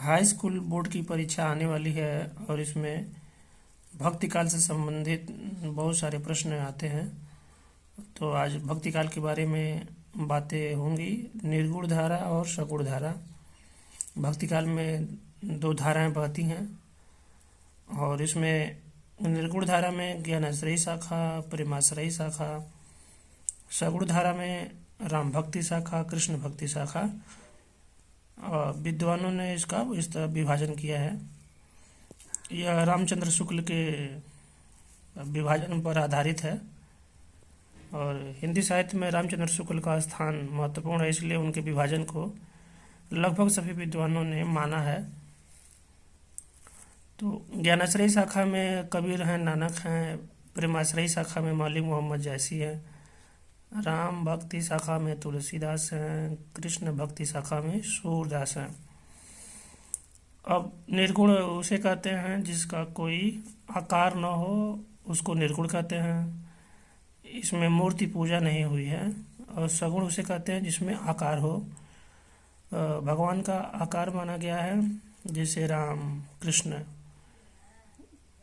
High school board की परीक्षा आने वाली है और इसमें भक्ति काल से संबंधित बहुत सारे प्रश्न आते हैं। तो आज भक्ति काल के बारे में बातें होंगी। निर्गुण धारा और सगुण धारा। भक्ति काल में दो धाराएं बहती हैं और इसमें निर्गुण धारा में ज्ञानाश्रयी शाखा, प्रेमाश्रयी शाखा, सगुण धारा में राम भक्ति शाखा, कृष्ण भक्ति शाखा। और विद्वानों ने इसका इस तरह विभाजन किया है। यह रामचंद्र शुक्ल के विभाजन पर आधारित है और हिंदी साहित्य में रामचंद्र शुक्ल का स्थान महत्वपूर्ण है, इसलिए उनके विभाजन को लगभग सभी विद्वानों ने माना है। तो ज्ञानाश्रयी शाखा में कबीर हैं, नानक हैं। प्रेमाश्रयी शाखा में मौलवी मोहम्मद जैसी हैं। राम भक्ति शाखा में तुलसीदास हैं। कृष्ण भक्ति शाखा में सूरदास हैं। अब निर्गुण उसे कहते हैं जिसका कोई आकार न हो, उसको निर्गुण कहते हैं। इसमें मूर्ति पूजा नहीं हुई है। और सगुण उसे कहते हैं जिसमें आकार हो, भगवान का आकार माना गया है, जैसे राम कृष्ण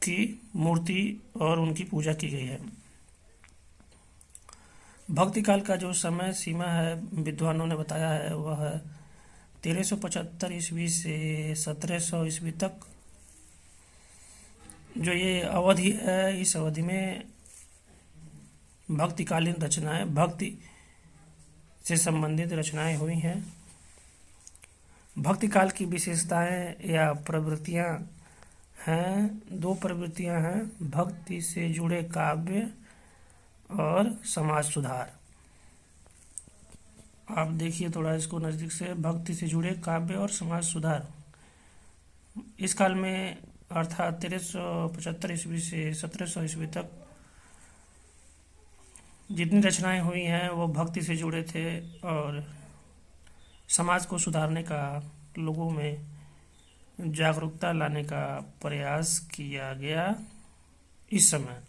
की मूर्ति और उनकी पूजा की गई है। भक्ति काल का जो समय सीमा है विद्वानों ने बताया है वह है 1375 ईस्वी से 1700 ईस्वी तक। जो ये अवधि है, इस अवधि में भक्तिकालीन रचनाएं, भक्ति से संबंधित रचनाएं हुई हैं। भक्ति काल की विशेषताएं या प्रवृत्तियां हैं, दो प्रवृत्तियां हैं, भक्ति से जुड़े काव्य और समाज सुधार। आप देखिए थोड़ा इसको नज़दीक से। भक्ति से जुड़े काव्य और समाज सुधार। इस काल में अर्थात 1375 ईस्वी से 1700 ईस्वी तक जितनी रचनाएं हुई हैं वो भक्ति से जुड़े थे और समाज को सुधारने का, लोगों में जागरूकता लाने का प्रयास किया गया। इस समय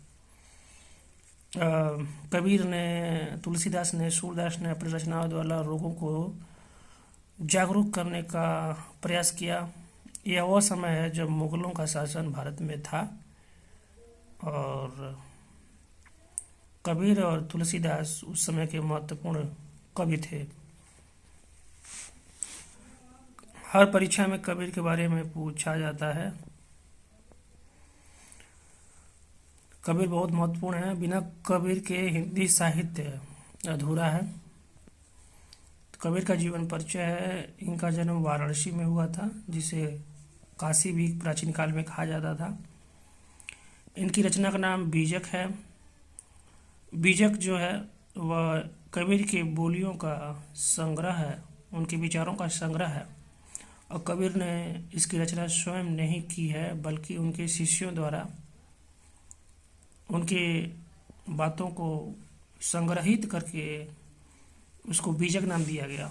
कबीर ने, तुलसीदास ने, सूरदास ने अपनी रचनाओं द्वारा लोगों को जागरूक करने का प्रयास किया। यह वो समय है जब मुगलों का शासन भारत में था और कबीर और तुलसीदास उस समय के महत्वपूर्ण कवि थे। हर परीक्षा में कबीर के बारे में पूछा जाता है। कबीर बहुत महत्वपूर्ण है। बिना कबीर के हिंदी साहित्य अधूरा है। कबीर का जीवन परिचय है। इनका जन्म वाराणसी में हुआ था, जिसे काशी भी प्राचीन काल में कहा जाता था। इनकी रचना का नाम बीजक है। बीजक जो है वह कबीर के बोलियों का संग्रह है, उनके विचारों का संग्रह है। और कबीर ने इसकी रचना स्वयं नहीं की है, बल्कि उनके शिष्यों द्वारा उनके बातों को संग्रहित करके उसको बीजक नाम दिया गया।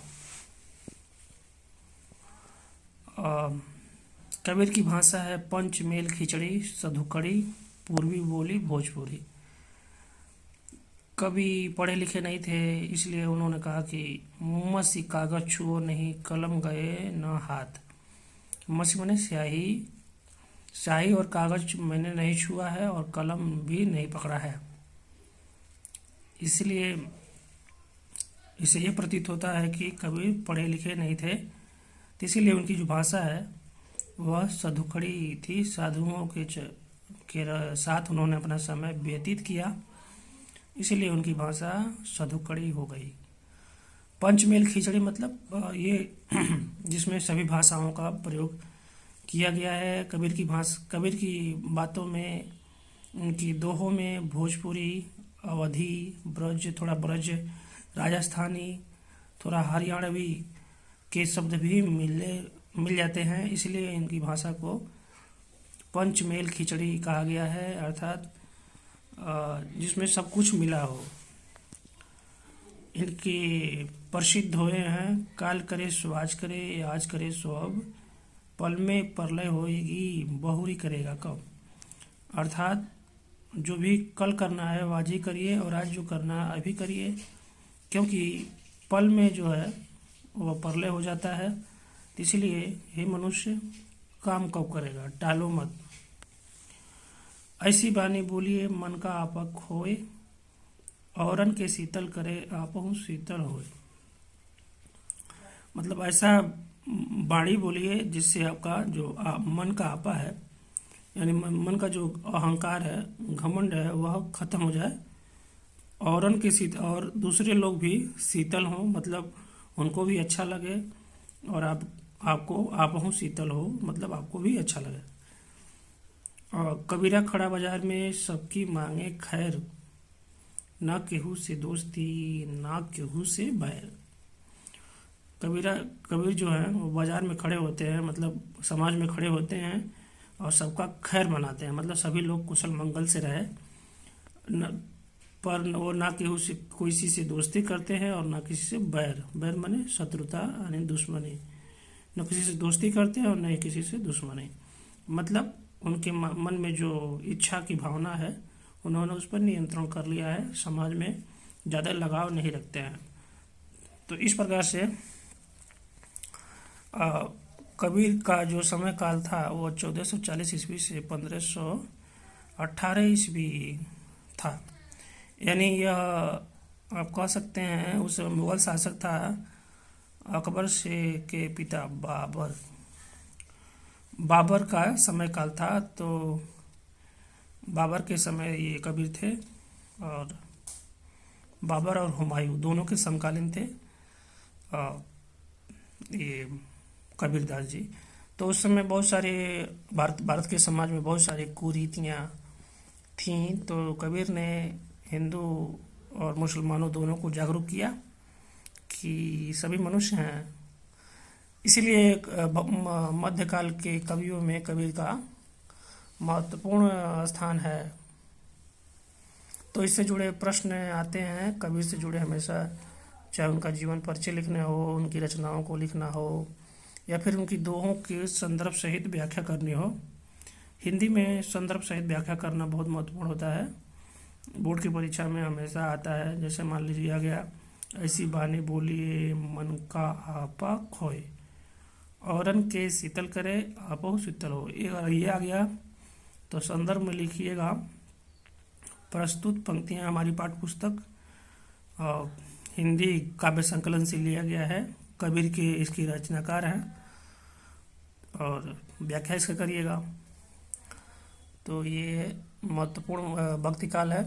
कबीर की भाषा है पंचमेल खिचड़ी, सधुकड़ी, पूर्वी बोली भोजपुरी। कभी पढ़े लिखे नहीं थे, इसलिए उन्होंने कहा कि मसी कागज छुओ नहीं, कलम गए न हाथ। मसी माने स्याही, स्याही और कागज मैंने नहीं छुआ है और कलम भी नहीं पकड़ा है। इसलिए इसे ये प्रतीत होता है कि कभी पढ़े लिखे नहीं थे, तो इसीलिए उनकी जो भाषा है वह सधुकड़ी थी। साधुओं के साथ उन्होंने अपना समय व्यतीत किया, इसीलिए उनकी भाषा सधुकड़ी हो गई। पंचमेल खिचड़ी मतलब ये जिसमें सभी भाषाओं का प्रयोग किया गया है। कबीर की बातों में, उनकी दोहों में भोजपुरी, अवधी, ब्रज, थोड़ा ब्रज, राजस्थानी, थोड़ा हरियाणवी के शब्द भी मिल जाते हैं। इसलिए इनकी भाषा को पंचमेल खिचड़ी कहा गया है, अर्थात जिसमें सब कुछ मिला हो। इनके प्रसिद्ध हुए हैं काल करे सो आज करे, आज करे सो अब, पल में प्रलय होएगी बहुरी करेगा कब। अर्थात जो भी कल करना है वो आज ही करिए और आज जो करना है अभी करिए, क्योंकि पल में जो है वह प्रलय हो जाता है। तो इसलिए हे मनुष्य, काम कब करेगा, टालो मत। ऐसी बानी बोलिए मन का आपा खोए, औरन के शीतल करे आपहु शीतल होए। मतलब ऐसा वाणी बोलिए जिससे आपका जो मन का आपा है, यानी मन का जो अहंकार है, घमंड है, वह खत्म हो जाए। औरन के शीत और दूसरे लोग भी शीतल हों, मतलब उनको भी अच्छा लगे, और आप हूँ शीतल हो, मतलब आपको भी अच्छा लगे। और कबीरा खड़ा बाजार में सबकी मांगे खैर, ना केहू से दोस्ती ना केहू से बैर। कबीर जो है वो बाजार में खड़े होते हैं, मतलब समाज में खड़े होते हैं और सबका खैर मनाते हैं, मतलब सभी लोग कुशल मंगल से रहे। न, पर वो ना केहू से किसी से दोस्ती करते हैं और ना किसी से बैर। बैर माने शत्रुता यानी दुश्मनी। न किसी से दोस्ती करते हैं और न ही किसी से दुश्मनी। मतलब उनके मन में जो इच्छा की भावना है, उन्होंने उस पर नियंत्रण कर लिया है, समाज में ज़्यादा लगाव नहीं रखते हैं। तो इस प्रकार से कबीर का जो समय काल था वो 1440 ईस्वी से 1518 ईस्वी था। यानी यह आप कह सकते हैं उस मुगल शासक था अकबर से के पिता बाबर का समय काल था। तो बाबर के समय ये कबीर थे, और बाबर और हुमायूं दोनों के समकालीन थे ये कबीरदास जी। तो उस समय बहुत सारे भारत के समाज में बहुत सारी कुरीतियाँ थीं। तो कबीर ने हिंदू और मुसलमानों दोनों को जागरूक किया कि सभी मनुष्य हैं। इसीलिए मध्यकाल के कवियों में कबीर का महत्वपूर्ण स्थान है। तो इससे जुड़े प्रश्न आते हैं कबीर से जुड़े हमेशा, चाहे उनका जीवन परिचय लिखना हो, उनकी रचनाओं को लिखना हो, या फिर उनकी दोहों के संदर्भ सहित व्याख्या करनी हो। हिंदी में संदर्भ सहित व्याख्या करना बहुत महत्वपूर्ण होता है। बोर्ड की परीक्षा में हमेशा आता है। जैसे मान लीजिए आ गया, ऐसी बानी बोलिए मन का आपा खोए, औरन के शीतल करे आपहु शीतल हो। ये आ गया तो संदर्भ में लिखिएगा। प्रस्तुत पंक्तियाँ हमारी पाठ्य पुस्तक हिंदी काव्य संकलन से लिया गया है। कबीर के इसकी रचनाकार हैं, और व्याख्या इसका करिएगा। तो ये महत्वपूर्ण भक्ति काल है।